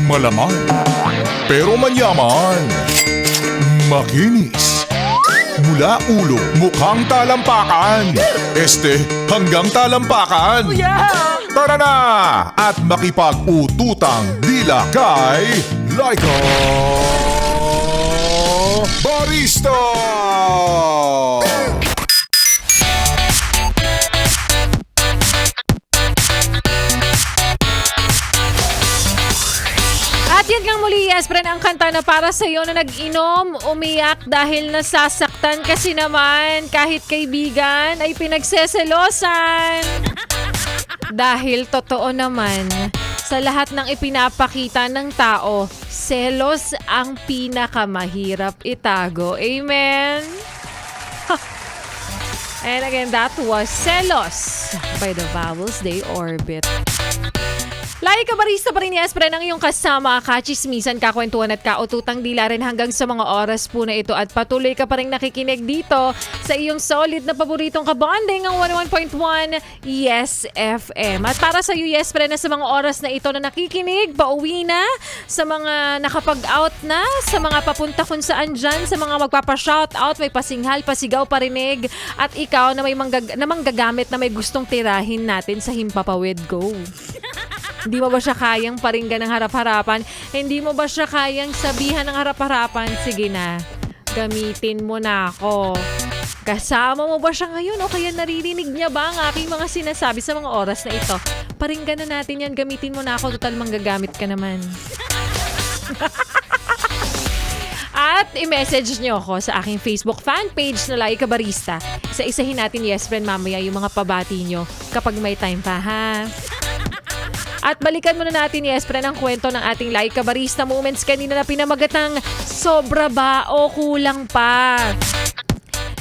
Malaman, pero manyaman. Makinis. Mula ulo, mukhang talampakan. Hanggang talampakan. Tara na! At makipag-ututang dila kay Laika Barista! At yan nga muli, yes, friend, ang kanta na para sa iyo na nag-inom, umiyak dahil nasasaktan kasi naman kahit kaibigan ay pinagseselosan. Dahil totoo naman, sa lahat ng ipinapakita ng tao, selos ang pinakamahirap itago. Amen? And again, that was Selos by the Vowels They Orbit. Laika Barista pa rin, yes, pre, ng iyong kasama, kachismisan, kakwentuhan at kaututang dila rin hanggang sa mga oras po na ito at patuloy ka pa rin nakikinig dito sa iyong solid na paboritong kabonding ang 101.1 Yes FM. At para sa iyo, yes, pre, na sa mga oras na ito na nakikinig, pauwi na, sa mga nakapag-out na, sa mga papunta kung saan dyan, sa mga magpapa-shoutout, may pasinghal, pasigaw, parinig, at ikaw na may manggagamit na may gustong tirahin natin sa Himpapawid, go! Hindi mo ba siya kayang paringgan ng harap-harapan? Hindi mo ba siya kayang sabihan ng harap-harapan? Sige na, gamitin mo na ako. Kasama mo ba siya ngayon o kaya naririnig niya ba ang aking mga sinasabi sa mga oras na ito? Paringgan na natin yan, gamitin mo na ako, total manggagamit ka naman. At i-message nyo ako sa aking Facebook fan page na Laika Barista. Isa-isahin natin, yes friend, mamaya yung mga pabati nyo kapag may time pa, ha? At balikan muna natin, yes, pre, ang kwento ng ating Laika Barista Moments kanina na pinamagat ng sobra ba o kulang pa.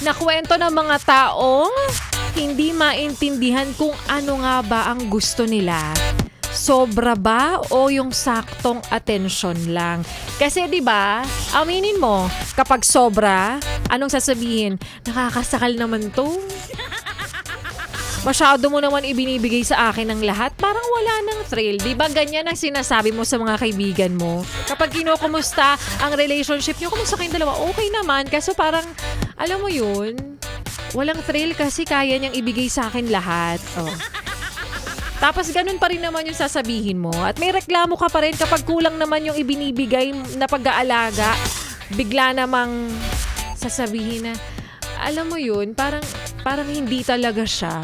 Na kwento ng mga taong hindi maintindihan kung ano nga ba ang gusto nila. Sobra ba o yung saktong atensyon lang? Kasi 'di ba, aminin mo, kapag sobra, anong sasabihin? Nakakasakal naman 'to. Masyado mo naman ibinibigay sa akin ng lahat, parang wala nang thrill. Di ba ganyan ang sinasabi mo sa mga kaibigan mo? Kapag kinukumusta ang relationship nyo, kumusta kayong dalawa? Okay naman, kaso parang, alam mo yun, walang thrill kasi kaya niyang ibigay sa akin lahat. Oh. Tapos ganun pa rin naman yung sasabihin mo. At may reklamo ka pa rin kapag kulang naman yung ibinibigay na pag-aalaga. Bigla namang sasabihin na, alam mo yun, parang hindi talaga siya.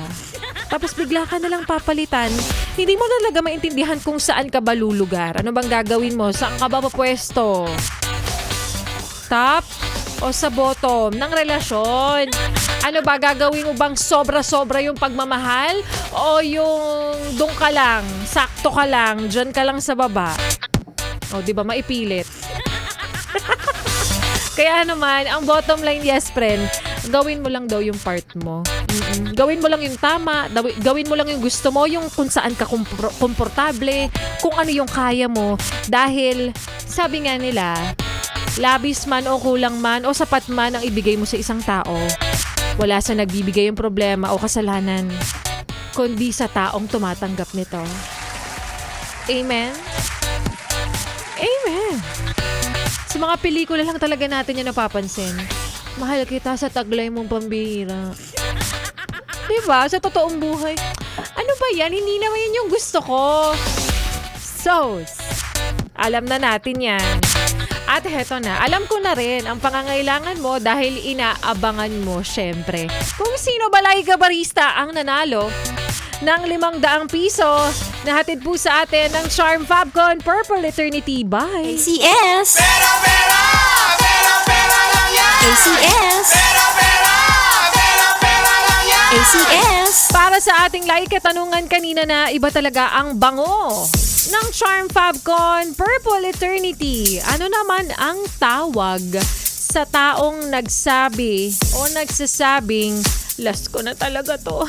Tapos bigla ka nalang papalitan. Hindi mo talaga maintindihan kung saan ka ba lulugar. Ano bang gagawin mo? Saan ka ba papwesto? Top o sa bottom ng relasyon? Ano ba gagawin mo bang sobra-sobra yung pagmamahal? O yung doon ka lang, sakto ka lang, dyan ka lang sa baba? O di ba maipilit? Kaya naman, ang bottom line, yes friend, gawin mo lang daw yung part mo. Gawin mo lang yung tama, gawin mo lang yung gusto mo, yung kung saan ka komportable, kung ano yung kaya mo. Dahil, sabi nga nila, labis man o kulang man o sapat man ang ibigay mo sa isang tao, wala sa nagbibigay yung problema o kasalanan, kundi sa taong tumatanggap nito. Amen? Amen! Sa mga pelikula lang talaga natin yan napapansin. Mahal kita sa taglay mong pambihira. Diba? Sa totoong buhay. Ano ba yan? Hindi naman yun yung gusto ko. So, alam na natin yan. At heto na, alam ko na rin ang pangangailangan mo dahil inaabangan mo, syempre. Kung sino ba Laika Barista ang nanalo ng 500 piso na hatid po sa atin ng Charm Fabcon Purple Eternity by ACS! Pera, pera! Pera, pera lang yan! ACS! Pera, pera! Pera, pera lang yan! ACS! Para sa ating like katanungan kanina na iba talaga ang bango ng Charm Fabcon Purple Eternity. Ano naman ang tawag sa taong nagsabi o nagsasabing, last ko na talaga to,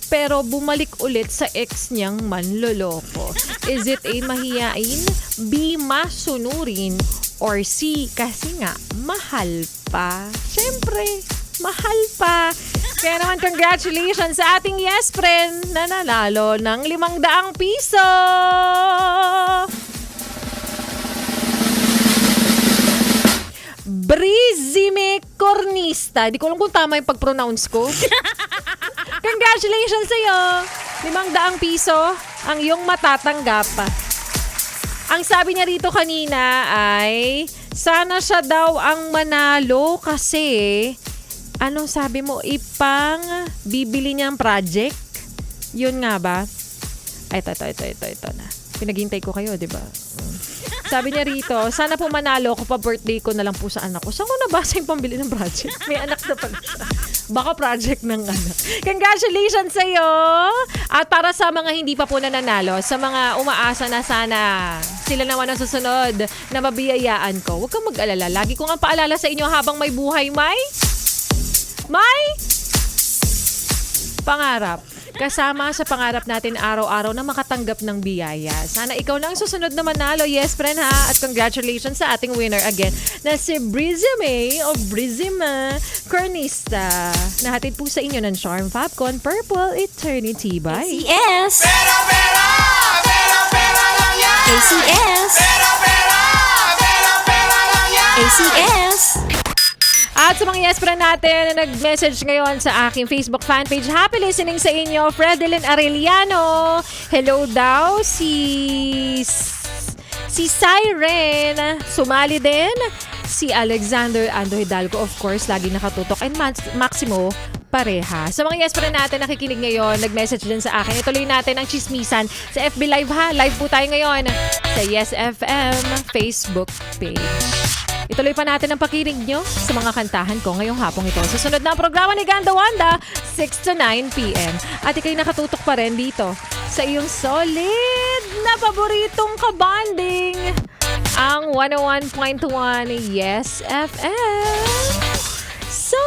pero bumalik ulit sa ex niyang manloloko? Is it A, mahiyain, B, masunurin, or C, kasi nga mahal pa? Siyempre, mahal pa. Kaya naman congratulations sa ating yes friend na nanalo ng 500 piso. Cornista. Di ko alam kung tama yung pag-pronounce ko. Congratulations sa'yo! 500 piso ang iyong matatanggap. Ang sabi niya rito kanina ay sana siya daw ang manalo kasi anong sabi mo, ipang bibili niyang project? Yun nga ba? Ay, ito na. Pinaghintay ko kayo, di ba? Sabi niya rito, sana po manalo ako pa birthday ko na lang po sa anak ko. Saan ko nabasa yung pambili ng project? May anak na pala siya. Baka project ng anak. Congratulations sa'yo! At para sa mga hindi pa po nananalo, sa mga umaasa na sana sila naman ang susunod na mabiyayaan ko, huwag kang mag-alala. Lagi ko nga paalala sa inyo habang may buhay, may pangarap. Kasama sa pangarap natin araw-araw na makatanggap ng biyaya. Sana ikaw na ang susunod na manalo. Yes, friend ha. At congratulations sa ating winner again na si Brizime o Brizima Cornista. Nahatid po sa inyo ng Charm Fabcon Purple Eternity by ACS. Pera, pera, pera, pera lang yan. ACS. Pera, pera, pera, pera lang yan. ACS. At sa mga yes friend natin na nag-message ngayon sa aking Facebook fanpage, happy listening sa inyo, Fredelyn Arellano. Hello daw, si Siren. Sumali din. Si Alexander Ando Hidalgo, of course, lagi nakatutok. And Maximo Pareha. Sa mga yes friend natin nakikinig ngayon, nag-message din sa akin. Ituloy natin ang chismisan sa FB Live ha. Live po tayo ngayon sa Yes FM Facebook page. Ituloy pa natin ang pakinig nyo sa mga kantahan ko ngayong hapong ito. Susunod na ang programa ni Ganda Wanda, 6 to 9 p.m. At ikay nakatutok pa rin dito sa iyong solid na paboritong kabanding, ang 101.1 Yes FM. So,